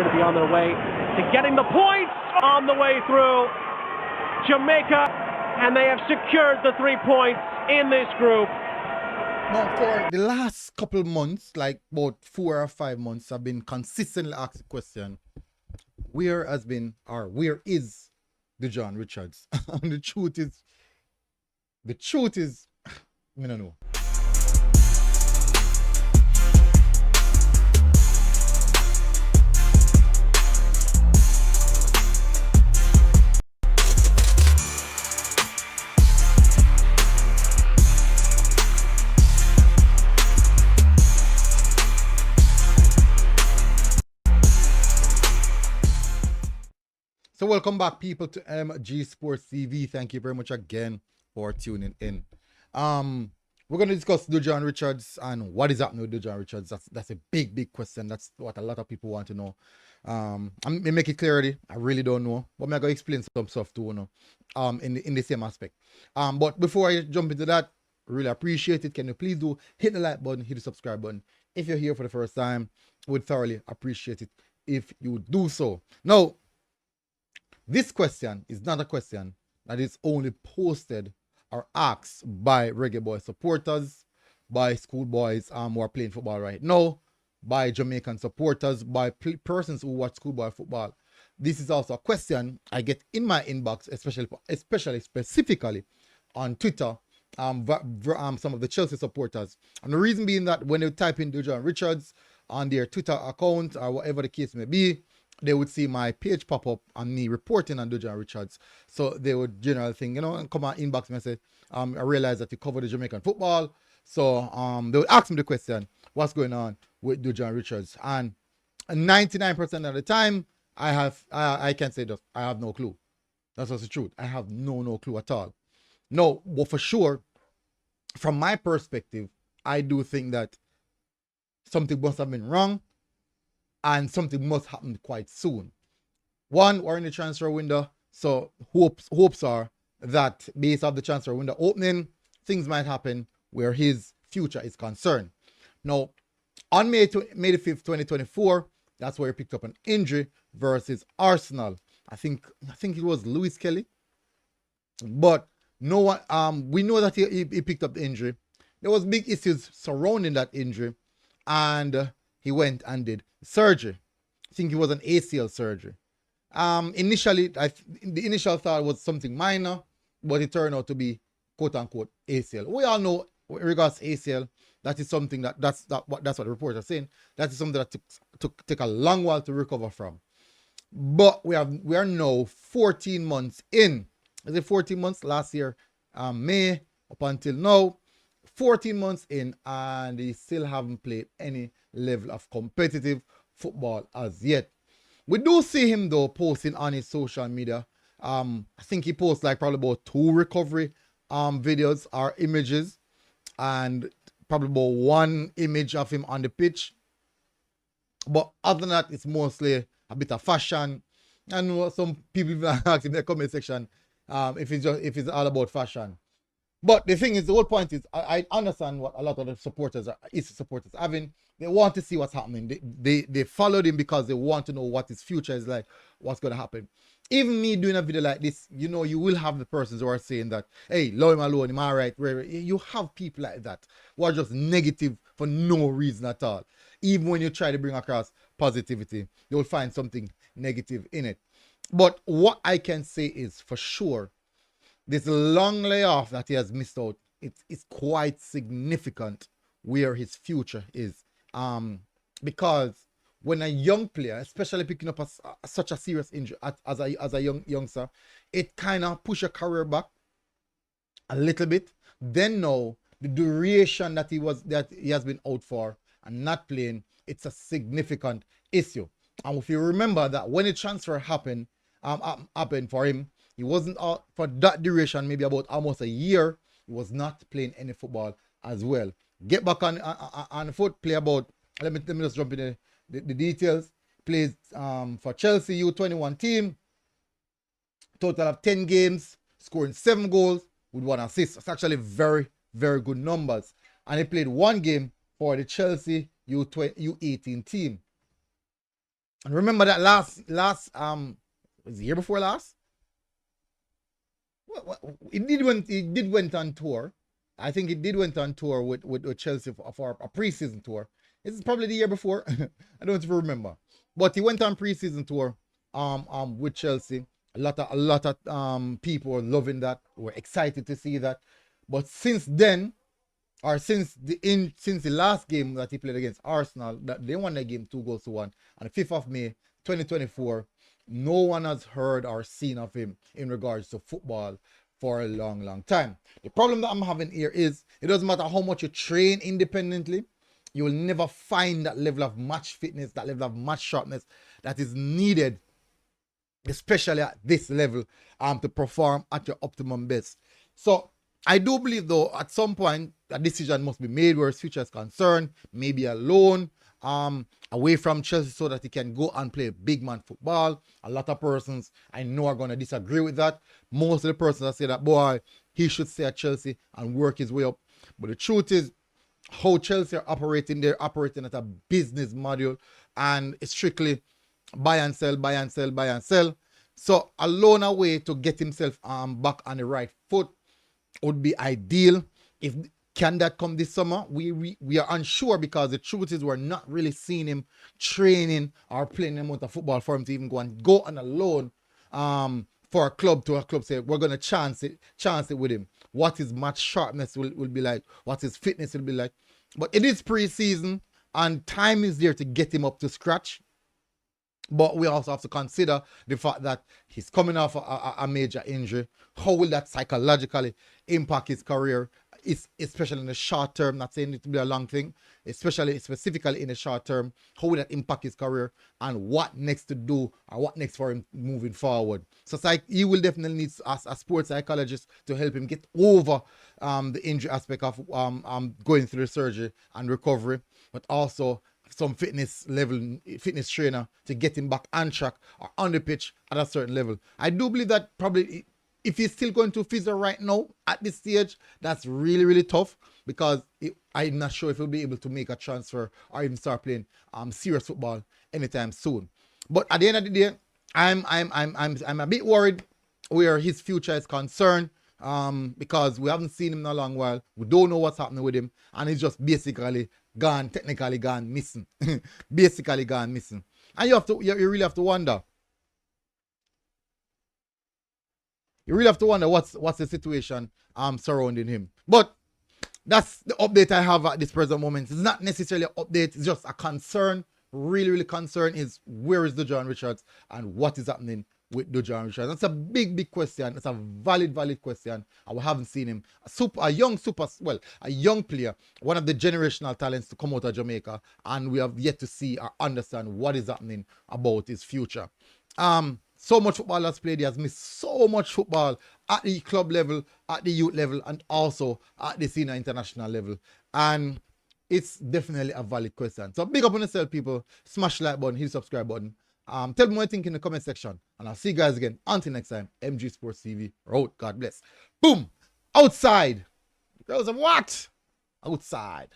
appear to be on their way to getting the points on the way through Jamaica, and they have secured the 3 points in this group. Now, for the last couple of months, like about 4 or 5 months, I've been consistently asked the question, where is Dujuan Richards? And the truth is, I don't know. So welcome back, people, to MG Sports TV. Thank you very much again for tuning in. We're going to discuss Dujuan Richards and what is happening with Dujuan Richards. That's a big question. That's what a lot of people want to know. I'm gonna make it clear already. I really don't know, but I'm gonna explain some stuff too, you know, in the same aspect. But before I jump into that, really appreciate it. Can you please do hit the like button, hit the subscribe button. If you're here for the first time, would thoroughly appreciate it if you do so. Now, this question is not a question that is only posted or asked by Reggae Boyz supporters, by schoolboys who are playing football right now, by Jamaican supporters, by persons who watch schoolboy football. This is also a question I get in my inbox, specifically on Twitter, some of the Chelsea supporters. And the reason being that when they type in Dujuan Richards on their Twitter account or whatever the case may be, they would see my page pop up and me reporting on Dujuan Richards. So they would generally think, you know, and come and inbox me and say, I realize that you cover the Jamaican football. So they would ask me the question, what's going on with Dujuan Richards? And 99% of the time, I can say that I have no clue. That's just the truth. I have no clue at all. No, but for sure, from my perspective, I do think that something must have been wrong. And something must happen quite soon. One, we're in the transfer window, so hopes are that based on the transfer window opening, things might happen where his future is concerned. Now, on May the 5th, 2024, that's where he picked up an injury versus Arsenal. I think it was Lewis Kelly. But no one, we know that he picked up the injury. There was big issues surrounding that injury, and he went and did surgery. I think it was an ACL surgery. Initially, the initial thought was something minor, but it turned out to be quote unquote ACL. We all know in regards to ACL, that is something that's what the reports are saying. That is something that took a long while to recover from. But we are now 14 months in. Is it 14 months? Last year, May up until now, 14 months in, and he still haven't played any level of competitive football as yet. We do see him though posting on his social media. I think he posts like probably about 2 recovery videos or images, and probably about 1 image of him on the pitch. But other than that, it's mostly a bit of fashion. I know some people ask in the comment section if it's all about fashion. But the thing is, the whole point is, I understand what a lot of the supporters are having. They want to see what's happening. They followed him because they want to know what his future is like, what's going to happen. Even me doing a video like this, you know, you will have the persons who are saying that, hey, leave him alone, am I right? You have people like that who are just negative for no reason at all. Even when you try to bring across positivity, they will find something negative in it. But what I can say is for sure, this long layoff that he has missed out, it's quite significant where his future is. Because when a young player, especially picking up such a serious injury as a youngster, it kind of push a career back a little bit. Then now the duration that he has been out for and not playing, it's a significant issue. And if you remember that when the transfer happened for him, he wasn't out for that duration, maybe about almost a year. He was not playing any football as well. Get back on the foot, play about, let me just jump in the details. Plays for Chelsea U21 team. Total of 10 games, scoring 7 goals with 1 assist. It's actually very, very good numbers. And he played 1 game for the Chelsea U18 team. And remember that last was the year before last? It did went on tour. I think it did went on tour with Chelsea for a preseason tour. This is probably the year before. I don't even remember. But he went on preseason tour with Chelsea. A lot of people were loving that, were excited to see that. But since then, or since the last game that he played against Arsenal, that they won the game 2-1 on the 5th of May 2024, no one has heard or seen of him in regards to football for a long time. The problem that I'm having here is it doesn't matter how much you train independently, you will never find that level of match fitness, that level of match sharpness that is needed, especially at this level, to perform at your optimum best. So I do believe, though, at some point a decision must be made where his future is concerned, maybe a loan away from Chelsea so that he can go and play big man football. A lot of persons I know are going to disagree with that. Most of the persons that say that, boy, he should stay at Chelsea and work his way up. But the truth is, how Chelsea are operating, they're operating at a business model, and it's strictly buy and sell, buy and sell, buy and sell. So a loan away to get himself back on the right foot would be ideal. If can that come this summer? We are unsure, because the truth is we're not really seeing him training or playing amount of football for him to even go on a loan for a club to a club. Say we're gonna chance it with him. What his match sharpness will be like, what his fitness will be like. But it is pre-season and time is there to get him up to scratch. But we also have to consider the fact that he's coming off a major injury. How will that psychologically impact his career? Especially in the short term, not saying it to be a long thing, specifically in the short term. How will that impact his career, and what next to do, or what next for him moving forward? So he will definitely need a sports psychologist to help him get over the injury aspect of going through the surgery and recovery, but also some fitness trainer to get him back on track or on the pitch at a certain level. I do believe that probably if he's still going to physio right now at this stage, that's really tough, because I'm not sure if he'll be able to make a transfer or even start playing serious football anytime soon. But at the end of the day, I'm a bit worried where his future is concerned, because we haven't seen him in a long while. We don't know what's happening with him, and he's just basically technically gone missing. Basically gone missing. And you really have to wonder. You really have to wonder what's the situation surrounding him. But that's the update I have at this present moment. It's not necessarily an update, it's just a concern. Really concern is, where is Dujuan Richards and what is happening with Dujuan Richards? That's a big question. It's a valid question, and we haven't seen him. A young player, one of the generational talents to come out of Jamaica, and we have yet to see or understand what is happening about his future. So much football has played. He has missed so much football at the club level, at the youth level, and also at the senior international level. And it's definitely a valid question. So big up on yourself, people. Smash the like button, hit the subscribe button. Tell me what you think in the comment section. And I'll see you guys again. Until next time, MG Sports TV. Road. God bless. Boom. Outside. There was a what? Outside.